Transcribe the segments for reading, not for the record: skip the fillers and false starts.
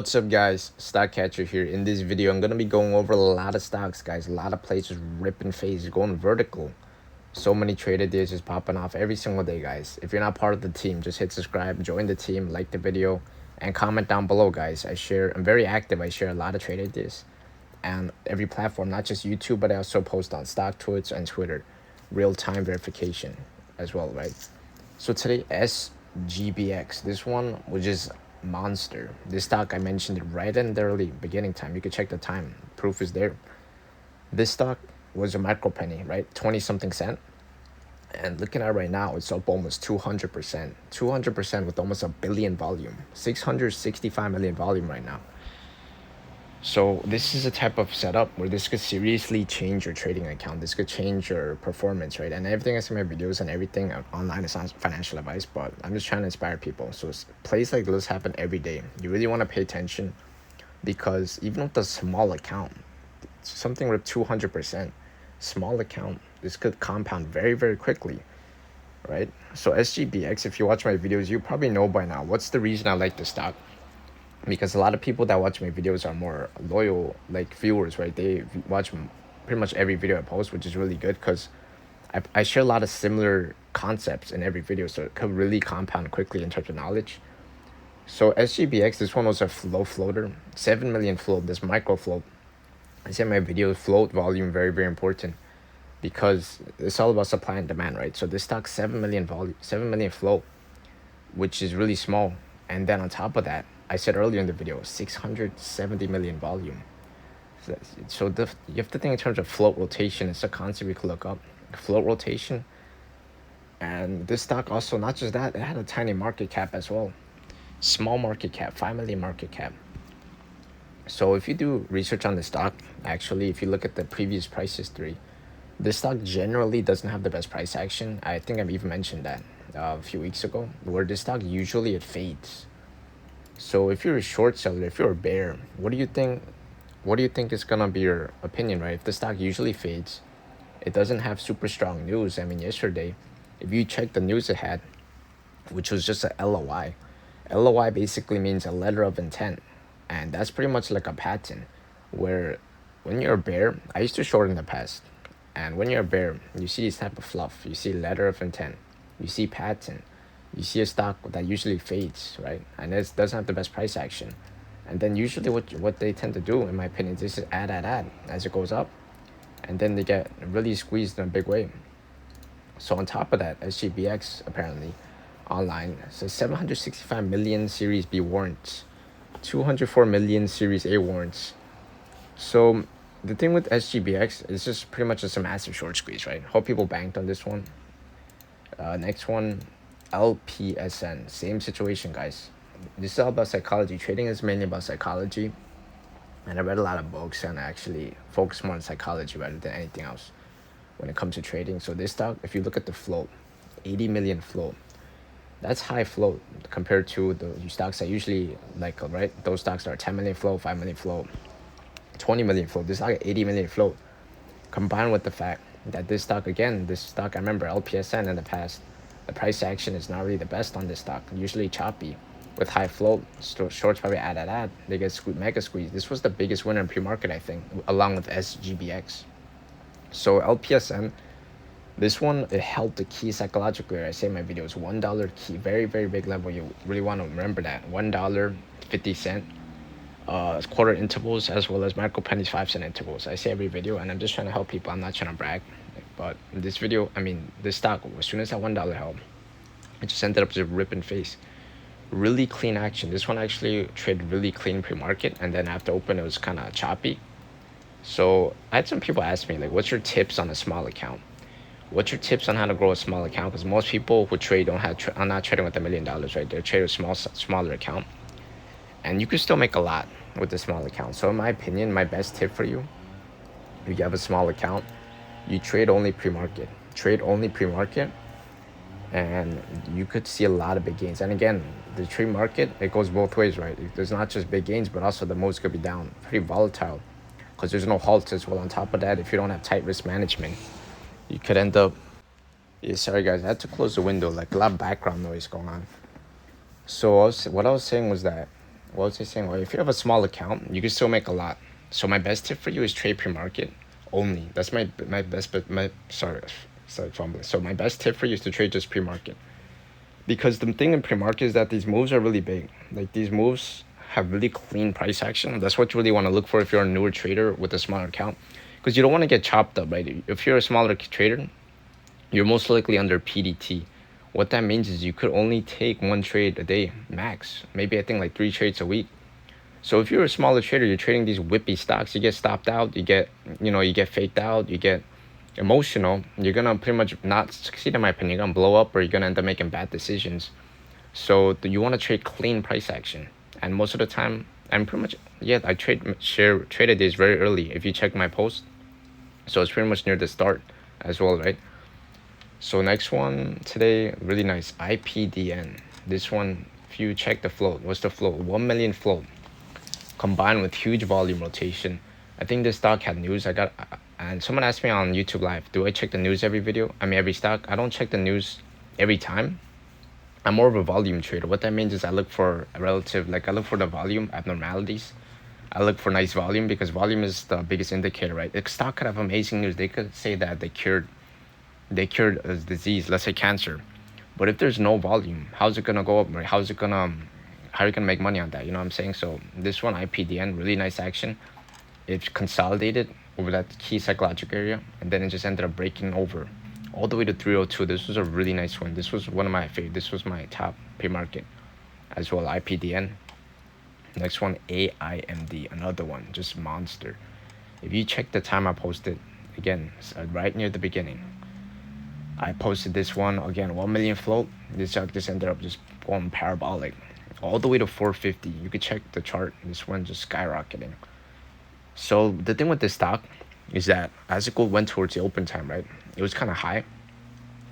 What's up, guys? Stock Catcher here. In this video, I'm gonna be going over a lot of stocks, guys. A lot of places ripping phase, going vertical. So many trade ideas just popping off every single day, guys. If you're not part of the team, just hit subscribe, join the team, like the video, and comment down below, guys. I'm very active. I share a lot of trade ideas and every platform, not just YouTube, but I also post on StockTwits and Twitter, real-time verification as well, right? So today, SGBX, this one, which is monster. This stock, I mentioned it right in the early beginning time. You can check the time. Proof is there. This stock was a micro penny, right? 20 something cent. And looking at it right now, it's up almost 200%. 200% with almost a billion volume. 665 million volume right now. So this is a type of setup where this could seriously change your trading account. This could change your performance, right? And everything I see in my videos and everything online is not financial advice, but I'm just trying to inspire people. So plays like this happen every day. You really want to pay attention because even with a small account, something with 200%, small account, this could compound very, very quickly, right? So SGBX, if you watch my videos, you probably know by now. What's the reason I like the stock? Because a lot of people that watch my videos are more loyal, like viewers, right? They watch pretty much every video I post, which is really good because I share a lot of similar concepts in every video, so it could really compound quickly in terms of knowledge. So SGBX, this one was a low floater, 7 million float, this micro float. I say in my video, float volume, very, very important because it's all about supply and demand, right? So this stock, 7 million float, which is really small. And then on top of that, I said earlier in the video, 670 million volume. So you have to think in terms of float rotation. It's a concept you can look up. Float rotation. And this stock also, not just that, it had a tiny market cap as well. Small market cap, 5 million market cap. So if you do research on the stock, actually, if you look at the previous price history, this stock generally doesn't have the best price action. I think I've even mentioned that a few weeks ago, where this stock usually it fades. So if you're a short seller, if you're a bear, what do you think is gonna be your opinion, right? If the stock usually fades, it doesn't have super strong news. I mean, yesterday, if you check the news it had, which was just a LOI. LOI basically means a letter of intent. And that's pretty much like a patent where when you're a bear, I used to short in the past. And when you're a bear, you see this type of fluff. You see letter of intent. You see patent. You see a stock that usually fades, right? And it doesn't have the best price action. And then usually what they tend to do, in my opinion, is just add as it goes up. And then they get really squeezed in a big way. So on top of that, SGBX apparently online says 765 million Series B warrants, 204 million Series A warrants. So the thing with SGBX is just pretty much just a massive short squeeze, right? Hope people banked on this one. Next one, LPSN, same situation, guys. This is all about psychology. Trading is mainly about psychology, and I read a lot of books and I actually focus more on psychology rather than anything else when it comes to trading. So this stock, if you look at the float, 80 million float, that's high float compared to the stocks I usually like, right? Those stocks are 10 million float, 5 million float, 20 million float. This stock 80 million float, combined with the fact that this stock, I remember LPSN in the past, the price action is not really the best on this stock, usually choppy with high float. Shorts probably add. They get mega squeeze. This was the biggest winner in pre-market, I think, along with SGBX. So LPSN, this one, it held the key psychologically. I say in my videos, $1 key, very, very big level. You really want to remember that. $1.50, quarter intervals, as well as micro pennies 5-cent intervals. I say every video, and I'm just trying to help people. I'm not trying to brag. But in this video, this stock, as soon as that $1 held, it just ended up just ripping face. Really clean action. This one actually traded really clean pre-market, and then after open, it was kind of choppy. So I had some people ask me, like, what's your tips on a small account? What's your tips on how to grow a small account? Because most people who trade are not trading with $1 million, right? They're trading with smaller account, and you can still make a lot with a small account. So in my opinion, my best tip for you, if you have a small account, you trade only pre-market. And you could see a lot of big gains. And again, the trade market, it goes both ways, right? There's not just big gains, but also the moves could be down. Pretty volatile because there's no halts as well. On top of that, if you don't have tight risk management, you could end up... Yeah, sorry, guys. I had to close the window. Like, a lot of background noise going on. So what I was saying was that what was I saying? Well, if you have a small account, you can still make a lot. So my best tip for you is trade pre-market only. That's my best, but sorry fumbling. So my best tip for you is to trade just pre-market, because the thing in pre-market is that these moves are really big. Like these moves have really clean price action. That's what you really want to look for if you're a newer trader with a smaller account, because you don't want to get chopped up, right? If you're a smaller trader, you're most likely under PDT. What that means is you could only take one trade a day max. Maybe I think like 3 trades a week. So if you're a smaller trader, you're trading these whippy stocks, you get stopped out, you get faked out, you get emotional, you're gonna pretty much not succeed, in my opinion. You're gonna blow up, or you're gonna end up making bad decisions. So you want to trade clean price action. And most of the time, I'm pretty much, I traded this very early if you check my post. So it's pretty much near the start as well, right? So next one today, really nice, IPDN. This one, if you check the float, what's the float? 1 million float combined with huge volume rotation. I think this stock had news. And someone asked me on YouTube Live, do I check the news every stock? I don't check the news every time. I'm more of a volume trader. What that means is I look for I look for the volume abnormalities. I look for nice volume, because volume is the biggest indicator, right? The stock could have amazing news. They could say that they cured a disease, let's say cancer. But if there's no volume, how's it gonna go up, right? How are you gonna make money on that? You know what I'm saying? So this one, IPDN, really nice action. It consolidated over that key psychological area, and then it just ended up breaking over all the way to 302. This was a really nice one. This was one of my favorite. This was my top pre-market as well, IPDN. Next one, AIMD, another one, just monster. If you check the time I posted, again, right near the beginning, I posted this one, again, 1 million float. This stock just ended up just going parabolic all the way to 450. You could check the chart. This one just skyrocketing. So the thing with this stock is that as it went towards the open time, right, it was kind of high.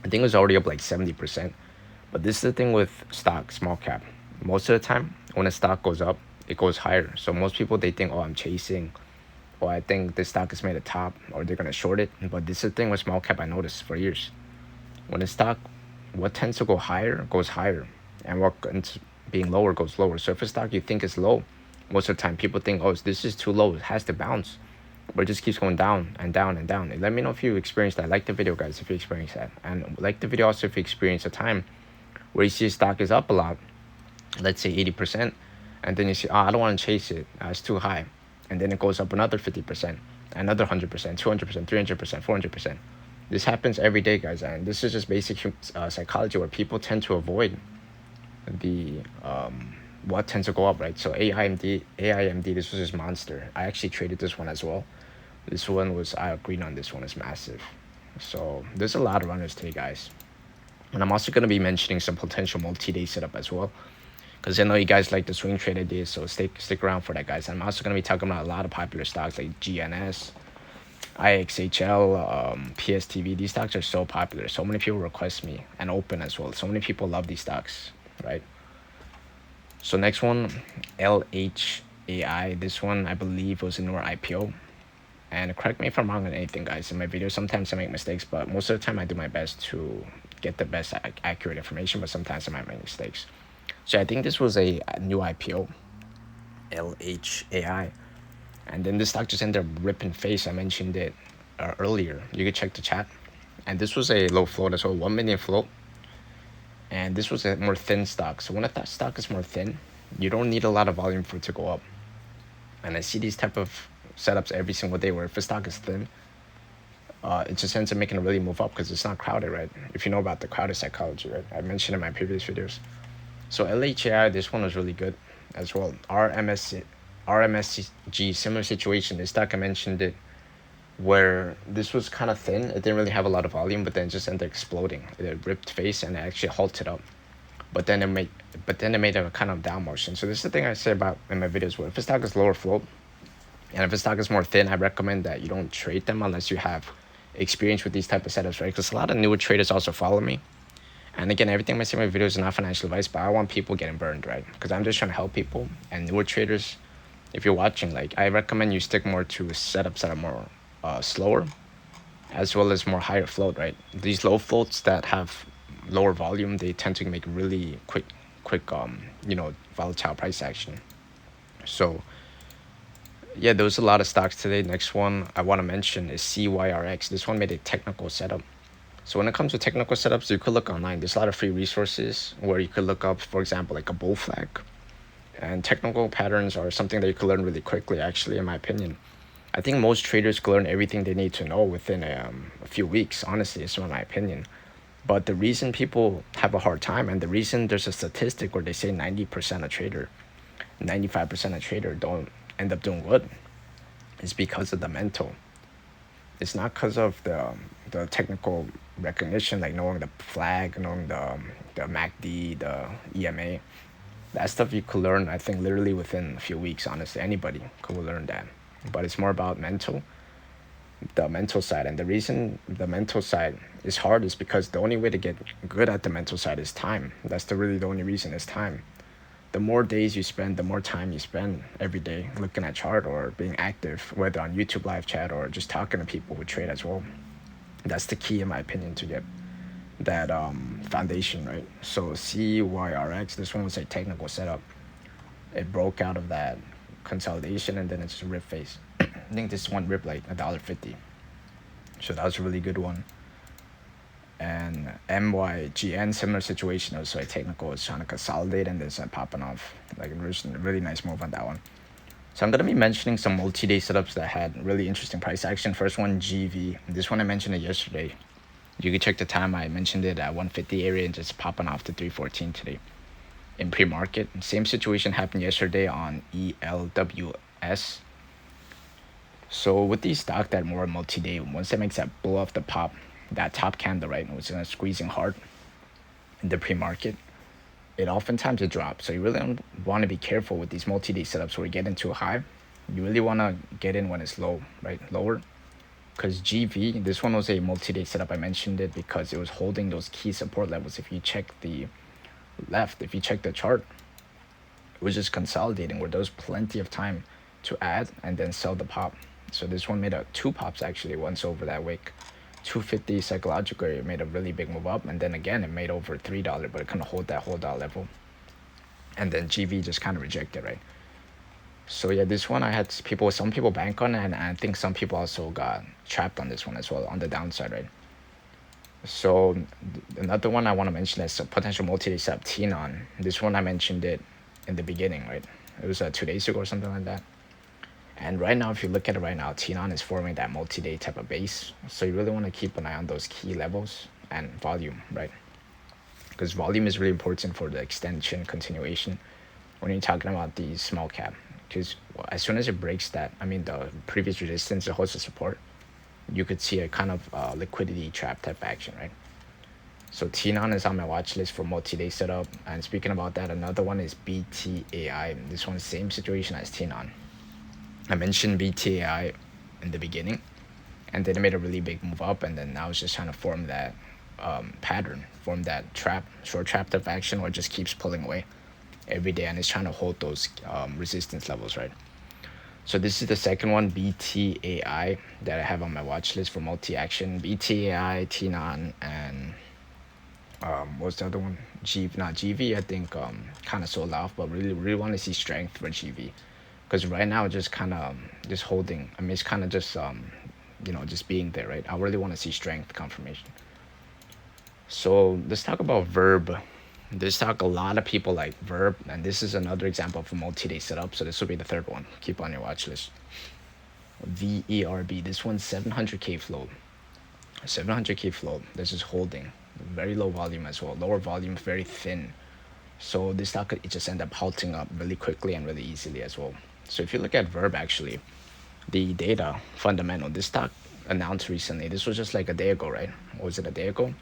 I think it was already up like 70%. But this is the thing with stock, small cap. Most of the time, when a stock goes up, it goes higher. So most people, they think, oh, I'm chasing, or I think this stock is made a top, or they're gonna short it. But this is the thing with small cap I noticed for years. When a stock, what tends to go higher goes higher, and what ends being lower goes lower. So if a stock you think is low, most of the time people think, oh, this is too low, it has to bounce, but it just keeps going down and down and down. And let me know if you experience that. Like the video, guys, if you experience that, and like the video also if you experience a time where you see a stock is up a lot, let's say 80%, and then you see, oh, I don't want to chase it, it's too high, and then it goes up another 50%, another 100%, 200%, 300%, 400%. This happens every day, guys, and this is just basic psychology, where people tend to avoid the what tends to go up, right? So AIMD, this was this monster. I actually traded this one as well. This one was, I agreed on this one, is massive. So there's a lot of runners today, guys. And I'm also going to be mentioning some potential multi-day setup as well, because I know you guys like the swing trade ideas, so stick around for that, guys. I'm also going to be talking about a lot of popular stocks like GNS, IXHL, PSTV. These stocks are so popular. So many people request me, and open as well. So many people love these stocks, right? So next one, LHAI. This one, I believe, was a newer IPO. And correct me if I'm wrong on anything, guys. In my videos, sometimes I make mistakes, but most of the time I do my best to get the best accurate information, but sometimes I might make mistakes. So I think this was a new IPO, LHAI. And then this stock just ended up ripping face. I mentioned it earlier. You could check the chat. And this was a low float as well, 1 million float. And this was a more thin stock. So when a stock is more thin, you don't need a lot of volume for it to go up. And I see these type of setups every single day, where if a stock is thin, it just ends up making it really move up because it's not crowded, right? If you know about the crowded psychology, right? I mentioned in my previous videos. So LHAI, this one was really good as well. RMSG, similar situation. This stock, I mentioned it, where this was kind of thin. It didn't really have a lot of volume, but then it just ended up exploding. It ripped face and it actually halted up. But then it made a kind of down motion. So this is the thing I say about in my videos, where if a stock is lower float, and if a stock is more thin, I recommend that you don't trade them unless you have experience with these type of setups, right? Because a lot of newer traders also follow me. And again, everything I say in my videos is not financial advice, but I want people getting burned, right? Because I'm just trying to help people. And newer traders, if you're watching, like, I recommend you stick more to setups that are more slower, as well as more higher float, right? These low floats that have lower volume, they tend to make really quick volatile price action. So yeah, there was a lot of stocks today. Next one I want to mention is CYRX. This one made a technical setup. So when it comes to technical setups, you could look online. There's a lot of free resources where you could look up, for example, like a bull flag. And technical patterns are something that you can learn really quickly, actually, in my opinion. I think most traders can learn everything they need to know within a few weeks, honestly, is my opinion. But the reason people have a hard time, and the reason there's a statistic where they say 90% of trader, 95% of trader don't end up doing good, is because of the mental. It's not because of the technical recognition, like knowing the flag, knowing the MACD, the EMA. That stuff you could learn, I think, literally within a few weeks, honestly. Anybody could learn that. But it's more about the mental side. And the reason the mental side is hard is because the only way to get good at the mental side is time. That's the only reason is time. The more days you spend, the more time you spend every day looking at chart or being active, whether on YouTube live chat or just talking to people who trade as well. That's the key, in my opinion, to get that foundation, right? So CYRX, this one was a technical setup. It broke out of that consolidation and then it's rip phase. I think this one ripped like $1.50. So that was a really good one. And Mygn, similar situation, also a technical, is trying to consolidate and then start popping off. Like a really nice move on that one. So I'm going to be mentioning some multi-day setups that had really interesting price action. First one, GV. This one I mentioned it yesterday. You can check the time. I mentioned it at 150 area and just popping off to 314 today. In pre-market, same situation happened yesterday on ELWS. So with these stock that more multi-day, once it makes that blow off the pop, that top candle, right, was squeezing hard in the pre-market, it oftentimes it drops. So you really want to be careful with these multi-day setups where you get into a high. You really want to get in when it's low, right, lower. Because GV, this one was a multi-day setup. I mentioned it because it was holding those key support levels. If you check the left, if you check the chart, it was just consolidating where there was plenty of time to add and then sell the pop. So this one made two pops actually once over that wick. 250 psychologically, it made a really big move up, and then again it made over $3, but it couldn't hold that $1 level, and then GV just kind of rejected, right? So yeah, this one I had some people bank on it, and I think some people also got trapped on this one as well on the downside, right? So another one I want to mention is a potential multi-day setup, TENN. This one I mentioned it in the beginning, right? It was 2 days ago or something like that. And right now, if you look at it right now, TENN is forming that multi-day type of base. So you really want to keep an eye on those key levels and volume, right? Because volume is really important for the extension continuation when you're talking about the small cap. Because as soon as it breaks that, the previous resistance, it holds the support, you could see a kind of liquidity trap type action, right? So TENN is on my watch list for multi-day setup. And speaking about that, another one is BTAI. This one's same situation as TENN. I mentioned BTAI in the beginning, and then it made a really big move up, and then now it's just trying to form that pattern, form that trap, short trap type action, or it just keeps pulling away every day, and it's trying to hold those resistance levels, right? So this is the second one, BTAI, that I have on my watch list for multi-action. BTAI, TENN, and what's the other one? GV, I think kind of sold off, but really want to see strength for GV. Because right now, just kind of just holding. It's kind of just, just being there, right? I really want to see strength confirmation. So let's talk about Verb. This talk, a lot of people like Verb, and this is another example of a multi-day setup. So this will be the third one. Keep on your watch list. VERB. This one's 700K float. 700K float. This is holding. Very low volume as well. Lower volume, very thin. So this stock could just end up halting up really quickly and really easily as well. So if you look at Verb, actually, the data fundamental, this stock announced recently, this was just like a day ago, right? Or was it a day ago?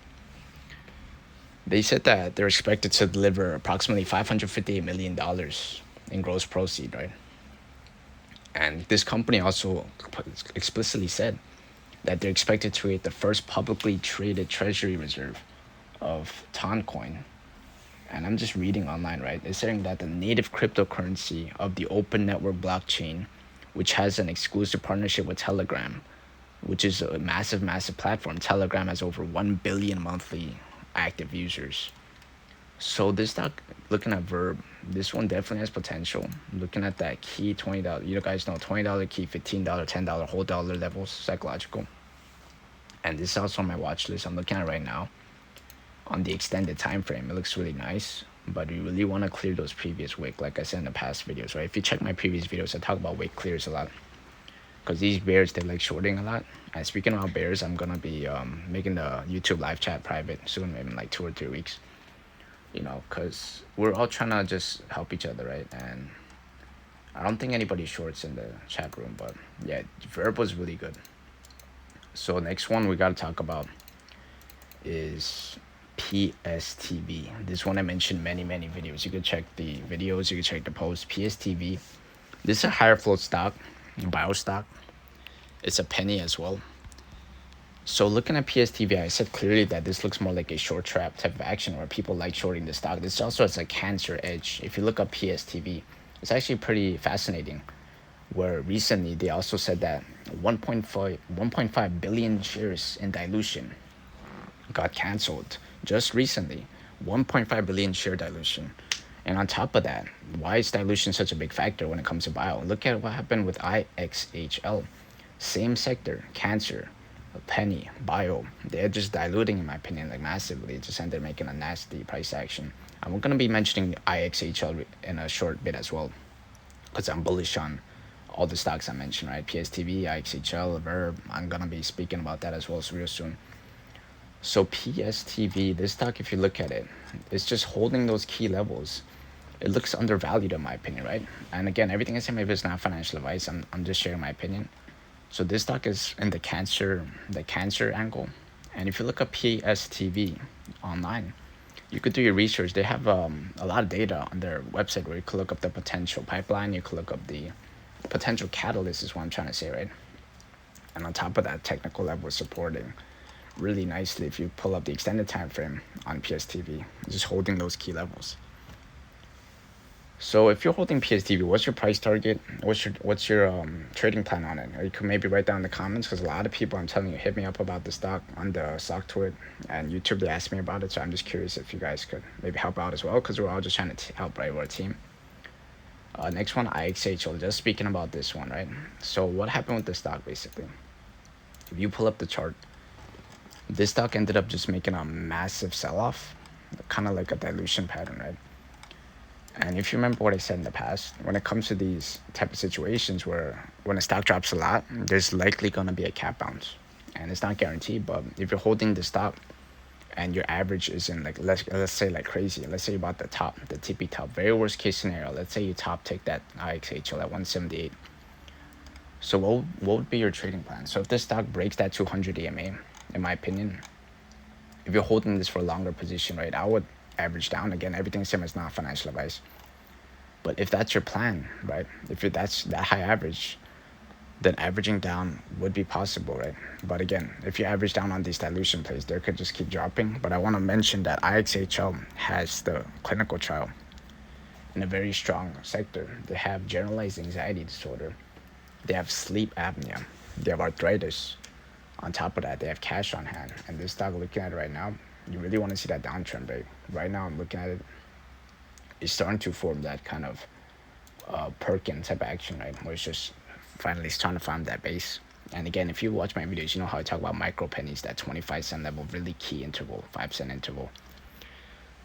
They said that they're expected to deliver approximately $558 million in gross proceed, right? And this company also explicitly said that they're expected to create the first publicly traded treasury reserve of TENN coin. And I'm just reading online, right? It's saying that the native cryptocurrency of the open network blockchain, which has an exclusive partnership with Telegram, which is a massive platform. Telegram has over 1 billion monthly active users. So this stock, looking at Verb, this one definitely has potential. Looking at that key $20, you guys know $20 key, $15, $10 whole dollar levels, psychological. And this is also on my watch list. I'm looking at it right now. On the extended time frame, it looks really nice, but you really want to clear those previous wick, like I said in the past videos, right? If you check my previous videos, I talk about wick clears a lot, because these bears, they like shorting a lot. And speaking about bears, I'm gonna be making the YouTube live chat private soon, maybe in like 2 or 3 weeks, you know, because we're all trying to just help each other, right? And I don't think anybody shorts in the chat room, but yeah, Verb was really good. So next one we got to talk about is Pstv. This one I mentioned many videos. You could check the videos, you could check the posts. Pstv, this is a higher float stock, bio stock. It's a penny as well. So looking at Pstv, I said clearly that this looks more like a short trap type of action where people like shorting the stock. This also has a cancer edge. If you look up Pstv, it's actually pretty fascinating, where recently they also said that 1.5 billion shares in dilution got canceled just recently. 1.5 billion share dilution. And on top of that, why is dilution such a big factor when it comes to bio? Look at what happened with IXHL. Same sector, cancer, a penny, bio. They're just diluting, in my opinion, like massively. Just ended up making a nasty price action. I'm going to be mentioning IXHL in a short bit as well, because I'm bullish on all the stocks I mentioned, right? Pstv, IXHL, Verb. I'm going to be speaking about that as well real soon. So Pstv, this stock, if you look at it, it's just holding those key levels. It looks undervalued in my opinion, right? And again, everything I say maybe it's not financial advice. I'm just sharing my opinion. So this stock is in the cancer angle. And if you look up Pstv online, you could do your research. They have a lot of data on their website where you could look up the potential pipeline. You could look up the potential catalyst is what I'm trying to say, right? And on top of that, technical level is supporting really nicely. If you pull up the extended time frame on Pstv, just holding those key levels. So if you're holding Pstv, what's your price target? What's your trading plan on it? Or you can maybe write down in the comments, because a lot of people, I'm telling you, hit me up about the stock on the stock tweet and YouTube. They asked me about it, so I'm just curious if you guys could maybe help out as well, because we're all just trying to help, right? We're a team. Next one, IXHL. Just speaking about this one, right? So what happened with the stock basically? If you pull up the chart, this stock ended up just making a massive sell-off, kind of like a dilution pattern, right? And if you remember what I said in the past, when it comes to these type of situations where when a stock drops a lot, there's likely going to be a cap bounce. And it's not guaranteed, but if you're holding the stock and your average isn't like, let's say like crazy, let's say you bought the top, the TP top, very worst case scenario, let's say you top take that IXHL at 178. So what would be your trading plan? So if this stock breaks that 200 EMA, in my opinion, if you're holding this for a longer position, right, I would average down. Again, everything same is not financial advice, but if that's your plan, right, if that's that high average, then averaging down would be possible, right? But again, if you average down on these dilution plays, they could just keep dropping. But I want to mention that IXHL has the clinical trial in a very strong sector. They have generalized anxiety disorder, they have sleep apnea, they have arthritis. On top of that, they have cash on hand. And this stock, looking at it right now, you really want to see that downtrend, right? Right now, I'm looking at it. It's starting to form that kind of Perkin type of action, right? Where it's just finally starting to find that base. And again, if you watch my videos, you know how I talk about micro pennies, that 25-cent level, really key interval, 5-cent interval.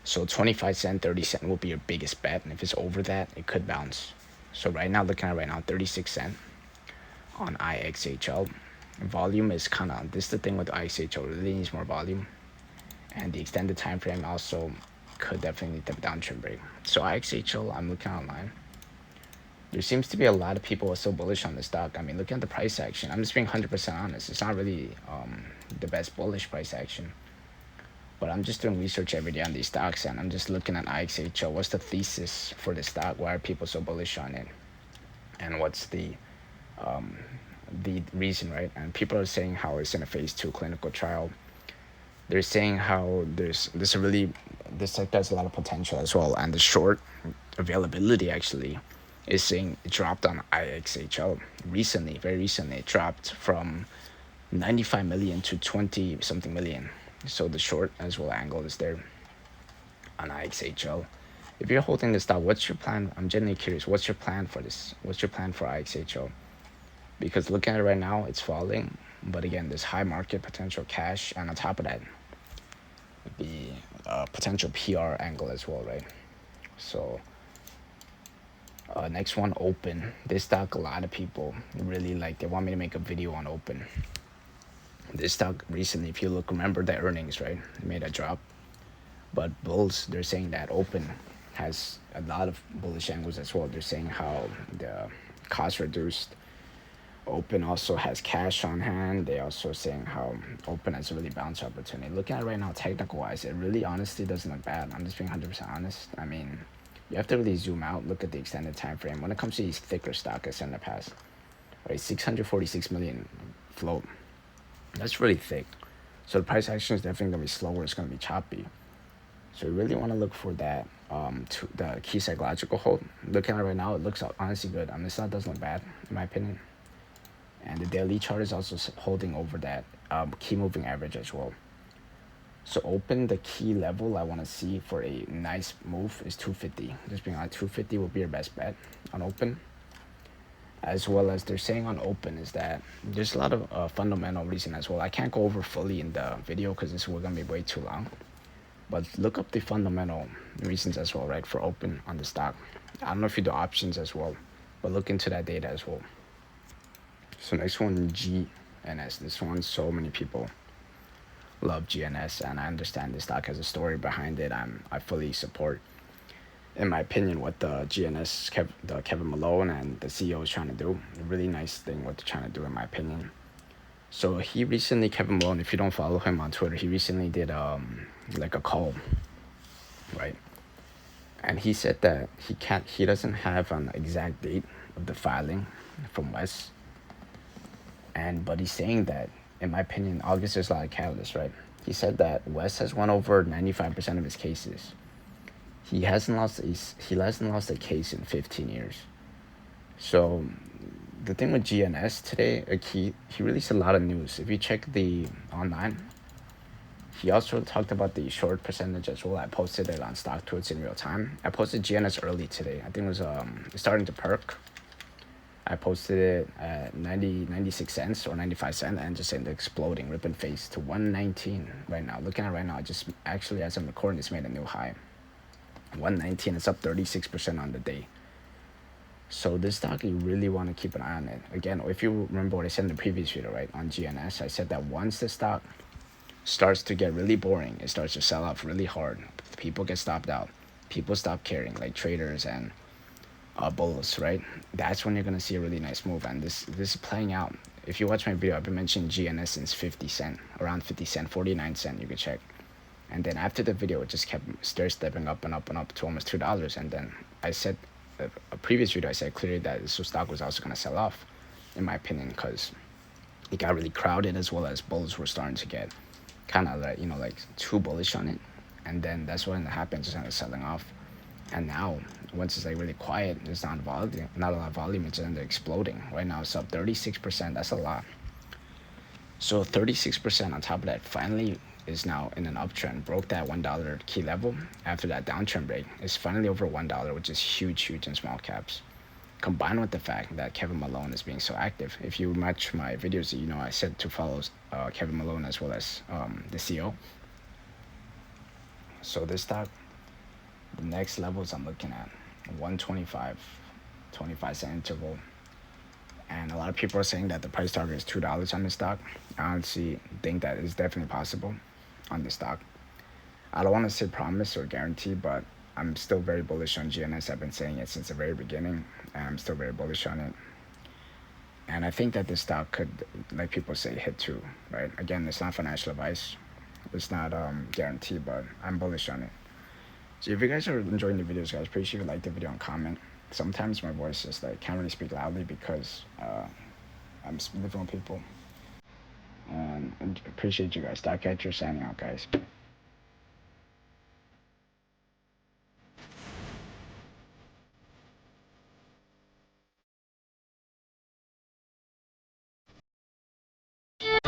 So 25-cent, 30-cent will be your biggest bet. And if it's over that, it could bounce. So right now, looking at it right now, 36-cent on IXHL. Volume is kind of, this is the thing with IXHL, really needs more volume. And the extended time frame also could definitely need the downtrend break. So IXHL, I'm looking online. There seems to be a lot of people who are so bullish on the stock. I mean, looking at the price action, I'm just being 100% honest. It's not really the best bullish price action. But I'm just doing research every day on these stocks, and I'm just looking at IXHL. What's the thesis for the stock? Why are people so bullish on it? And what's the reason, right? And people are saying how it's in a phase 2 clinical trial. They're saying how this sector has a lot of potential as well, and the short availability actually is saying it dropped on IXHL recently, very recently. It dropped from 95 million to 20 something million. So the short as well angle is there. on IXHL. If you're holding this stock, what's your plan? I'm genuinely curious. What's your plan for this? What's your plan for IXHL? Because looking at it right now, it's falling. But again, there's high market potential cash, and on top of that, the potential PR angle as well, right? So next one, Open. This stock, a lot of people really like. They want me to make a video on Open. This stock recently, if you look, remember the earnings, right? It made a drop. But bulls, they're saying that Open has a lot of bullish angles as well. They're saying how the cost reduced. Open also has cash on hand. They also saying how Open has a really bounce opportunity. Looking at it right now, technical wise, it really honestly doesn't look bad. I'm just being 100% honest. I mean, you have to really zoom out, look at the extended time frame. When it comes to these thicker stock, I said in the past, right, 646 million float. That's really thick. So the price action is definitely gonna be slower. It's gonna be choppy. So you really want to look for that to the key psychological hold. Looking at it right now, it looks honestly good. I mean, this doesn't look bad in my opinion. And the daily chart is also holding over that key moving average as well. So Open, the key level I want to see for a nice move is 250. Just being honest, 250 will be your best bet on Open. As well as they're saying on Open is that there's a lot of fundamental reason as well. I can't go over fully in the video because this is going to be way too long. But look up the fundamental reasons as well, right, for Open on the stock. I don't know if you do options as well, but look into that data as well. So next one, GNS. This one, so many people love GNS, and I understand this stock has a story behind it. I fully support, in my opinion, what the GNS, the Kevin Malone and the CEO is trying to do. A really nice thing what they're trying to do, in my opinion. So he recently, Kevin Malone, if you don't follow him on Twitter, he recently did like a call, right? And he said that he doesn't have an exact date of the filing from Wes. But he's saying that, in my opinion, August is a lot of catalysts, right? He said that Wes has won over 95% of his cases. He hasn't lost a case in 15 years. So the thing with GNS today, he released a lot of news. If you check the online, he also talked about the short percentage as well. I posted it on Stock Tweets in real time. I posted GNS early today. I think it was starting to perk. I posted it at 96 cents or 95 cents and just ended exploding, ripping face to 119 right now. Looking at it right now, I just actually, as I'm recording, it's made a new high. 119, it's up 36% on the day. So this stock, you really want to keep an eye on it. Again, if you remember what I said in the previous video, right, on GNS, I said that once the stock starts to get really boring, it starts to sell off really hard. People get stopped out. People stop caring, like traders and bulls, right? That's when you're going to see a really nice move. And this is playing out. If you watch my video, I've been mentioning GNS since 50 cent, around 50 cent, 49 cent, you can check. And then after the video, it just kept stair-stepping up and up and up to almost $2. And then I said, a previous video, I said clearly that this stock was also going to sell off, in my opinion, because it got really crowded, as well as bulls were starting to get kind of like, like too bullish on it. And then that's when it happens, just kind of selling off. And now, once it's like really quiet, there's not a lot of volume, it's ended exploding. Right now, it's up 36%. That's a lot. So 36% on top of that finally is now in an uptrend. Broke that $1 key level after that downtrend break. It's finally over $1, which is huge in small caps. Combined with the fact that Kevin Malone is being so active. If you watch my videos, I said to follow Kevin Malone as well as the CEO. So this stock, the next levels I'm looking at 125, 25 cent interval. And a lot of people are saying that the price target is $2 on this stock. I honestly think that is definitely possible on this stock. I don't want to say promise or guarantee, but I'm still very bullish on GNS. I've been saying it since the very beginning, and I'm still very bullish on it. And I think that this stock could, like people say, hit 2, right? Again, it's not financial advice. It's not guaranteed, but I'm bullish on it. So if you guys are enjoying the videos, guys, pretty sure you like the video and comment. Sometimes my voice just can't really speak loudly because I'm living with people. And appreciate you guys. Stock Catcher signing out, guys.